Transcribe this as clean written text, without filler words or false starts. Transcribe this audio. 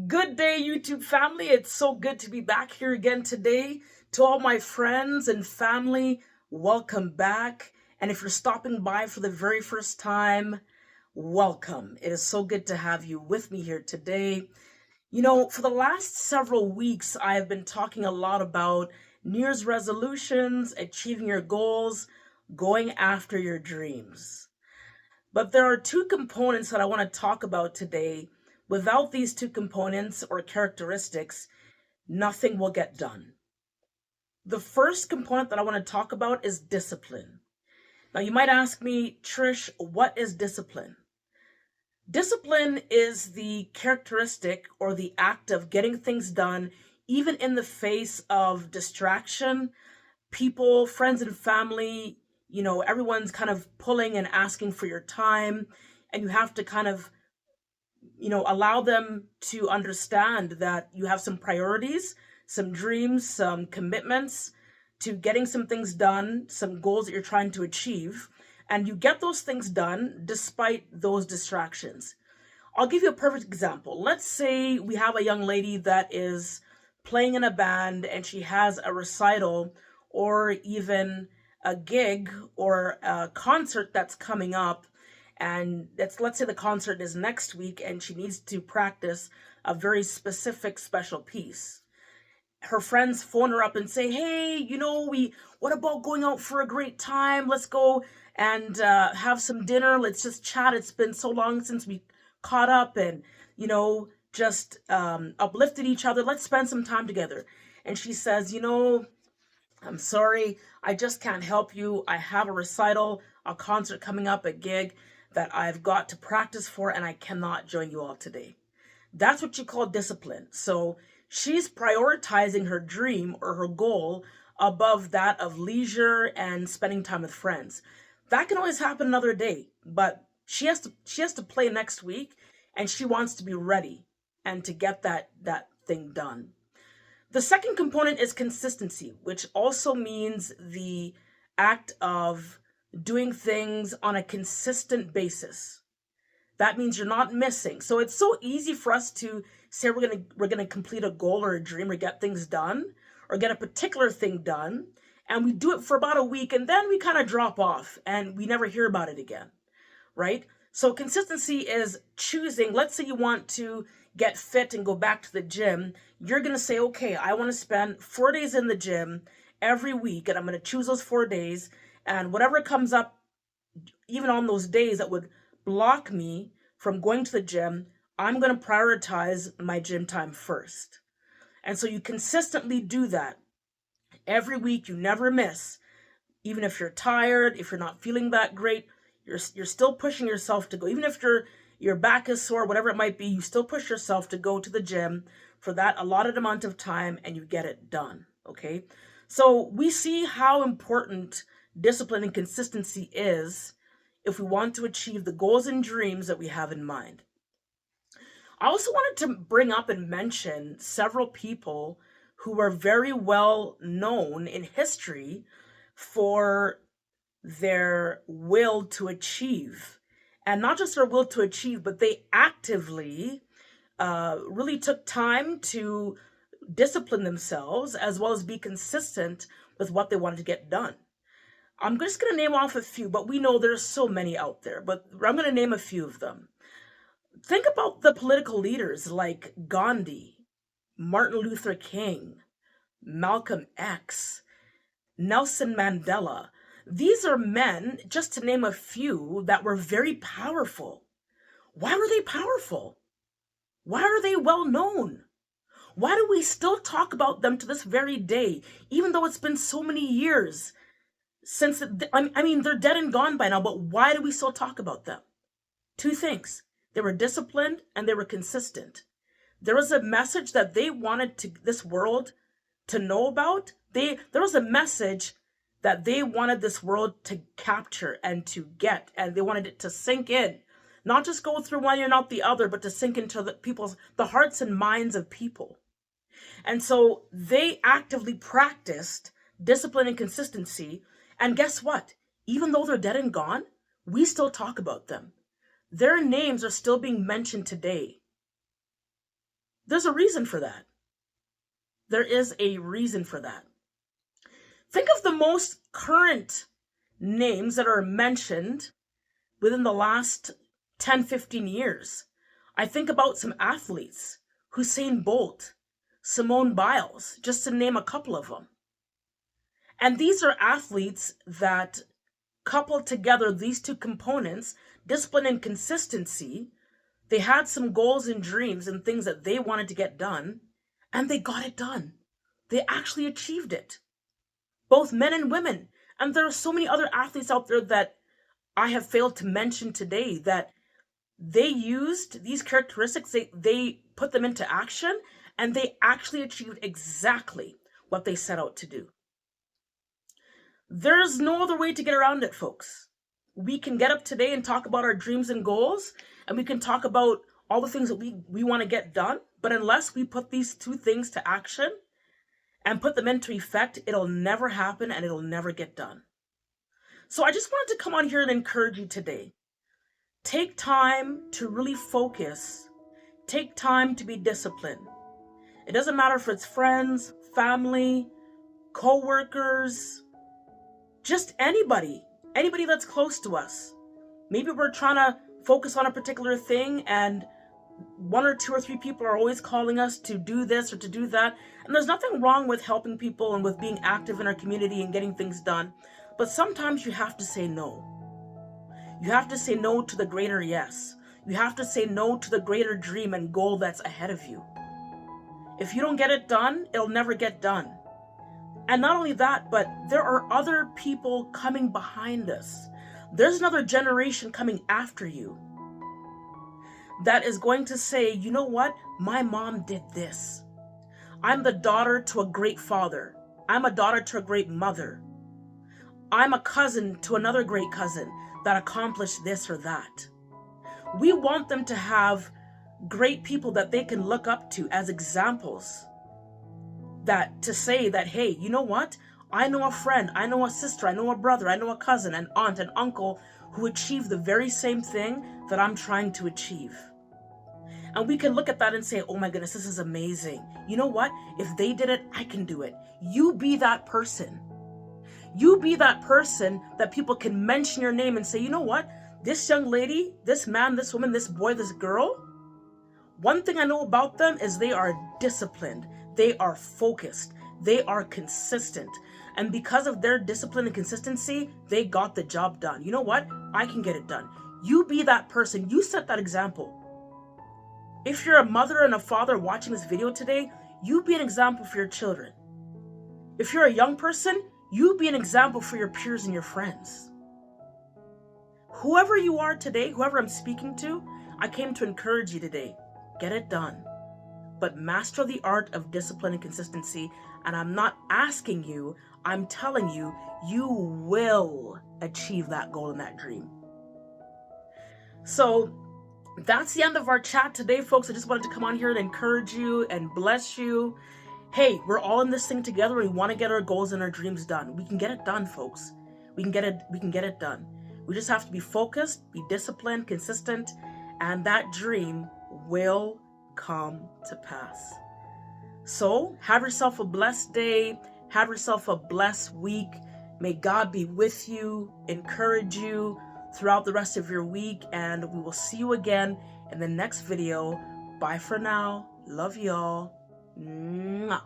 Good day, YouTube family. It's so good to be back here again today. To all my friends and family, welcome back. And if you're stopping by for the very first time, welcome. It is so good to have you with me here today. For the last several weeks, I have been talking a lot about New Year's resolutions, achieving your goals, going after your dreams. But there are two components that I want to talk about today. Without these two components or characteristics, nothing will get done. The first component that I want to talk about is discipline. Now, you might ask me, Trish, what is discipline? Discipline is the characteristic or the act of getting things done, even in the face of distraction, people, friends, and family. Everyone's kind of pulling and asking for your time, and you have to kind of allow them to understand that you have some priorities, some dreams, some commitments to getting some things done, some goals that you're trying to achieve, and you get those things done despite those distractions. I'll give you a perfect example. Let's say we have a young lady that is playing in a band and she has a recital or even a gig or a concert that's coming up, and let's say the concert is next week and she needs to practice a very specific special piece. Her friends phone her up and say, hey, what about going out for a great time? Let's go and have some dinner. Let's just chat. It's been so long since we caught up and just uplifted each other. Let's spend some time together. And she says, I'm sorry, I just can't help you. I have a recital, a concert coming up, a gig that I've got to practice for, and I cannot join you all today. That's what you call discipline. So she's prioritizing her dream or her goal above that of leisure and spending time with friends. That can always happen another day, but she has to play next week, and she wants to be ready and to get that thing done. The second component is consistency, which also means the act of doing things on a consistent basis. That means you're not missing. So it's so easy for us to say we're gonna complete a goal or a dream or get things done or get a particular thing done, and we do it for about a week and then we kind of drop off and we never hear about it again, right? So consistency is choosing. Let's say you want to get fit and go back to the gym. You're going to say, okay, I want to spend 4 days in the gym every week, and I'm going to choose those 4 days. And whatever comes up, even on those days that would block me from going to the gym, I'm going to prioritize my gym time first. And so you consistently do that every week. You never miss. Even if you're tired, if you're not feeling that great, you're still pushing yourself to go. Even if your back is sore, whatever it might be, you still push yourself to go to the gym for that allotted amount of time, and you get it done, okay? So we see how important discipline and consistency is if we want to achieve the goals and dreams that we have in mind. I also wanted to bring up and mention several people who are very well known in history for their will to achieve. And not just their will to achieve, but they actively really took time to discipline themselves as well as be consistent with what they wanted to get done. I'm just going to name off a few, but we know there's so many out there, but I'm going to name a few of them. Think about the political leaders like Gandhi, Martin Luther King, Malcolm X, Nelson Mandela. These are men, just to name a few, that were very powerful. Why were they powerful? Why are they well known? Why do we still talk about them to this very day, even though it's been so many years since, they're dead and gone by now, but why do we still talk about them? Two things. They were disciplined and they were consistent. There was a message that they wanted this world to know about. There was a message that they wanted this world to capture and to get, and they wanted it to sink in. Not just go through one ear, not the other, but to sink into the hearts and minds of people. And so they actively practiced discipline and consistency. And guess what? Even though they're dead and gone, we still talk about them. Their names are still being mentioned today. There's a reason for that. There is a reason for that. Think of the most current names that are mentioned within the last 10, 15 years. I think about some athletes, Usain Bolt, Simone Biles, just to name a couple of them. And these are athletes that coupled together these two components, discipline and consistency. They had some goals and dreams and things that they wanted to get done, and they got it done. They actually achieved it. Both men and women. And there are so many other athletes out there that I have failed to mention today that they used these characteristics, they put them into action, and they actually achieved exactly what they set out to do. There's no other way to get around it, folks. We can get up today and talk about our dreams and goals, and we can talk about all the things that we want to get done, but unless we put these two things to action and put them into effect, it'll never happen and it'll never get done. So I just wanted to come on here and encourage you today. Take time to really focus. Take time to be disciplined. It doesn't matter if it's friends, family, co-workers, just anybody that's close to us. Maybe we're trying to focus on a particular thing and one or two or three people are always calling us to do this or to do that. And there's nothing wrong with helping people and with being active in our community and getting things done. But sometimes you have to say no. You have to say no to the greater yes. You have to say no to the greater dream and goal that's ahead of you. If you don't get it done, it'll never get done. And not only that, but there are other people coming behind us. There's another generation coming after you that is going to say, you know what? My mom did this. I'm the daughter to a great father. I'm a daughter to a great mother. I'm a cousin to another great cousin that accomplished this or that. We want them to have great people that they can look up to as examples. That to say that, hey, you know what? I know a friend, I know a sister, I know a brother, I know a cousin, an aunt, an uncle who achieved the very same thing that I'm trying to achieve. And we can look at that and say, oh my goodness, this is amazing. You know what? If they did it, I can do it. You be that person. You be that person that people can mention your name and say, you know what? This young lady, this man, this woman, this boy, this girl, one thing I know about them is they are disciplined. They are focused. They are consistent. And because of their discipline and consistency, they got the job done. You know what? I can get it done. You be that person. You set that example. If you're a mother and a father watching this video today, you be an example for your children. If you're a young person, you be an example for your peers and your friends. Whoever you are today, whoever I'm speaking to, I came to encourage you today. Get it done. But master the art of discipline and consistency. And I'm not asking you, I'm telling you, you will achieve that goal and that dream. So that's the end of our chat today, folks. I just wanted to come on here and encourage you and bless you. Hey, we're all in this thing together. We want to get our goals and our dreams done. We can get it done, folks. We can get it done. We just have to be focused, be disciplined, consistent, and that dream will come to pass. So have yourself a blessed day. Have yourself a blessed week. May God be with you, encourage you throughout the rest of your week, and we will see you again in the next video. Bye for now. Love y'all. Mwah.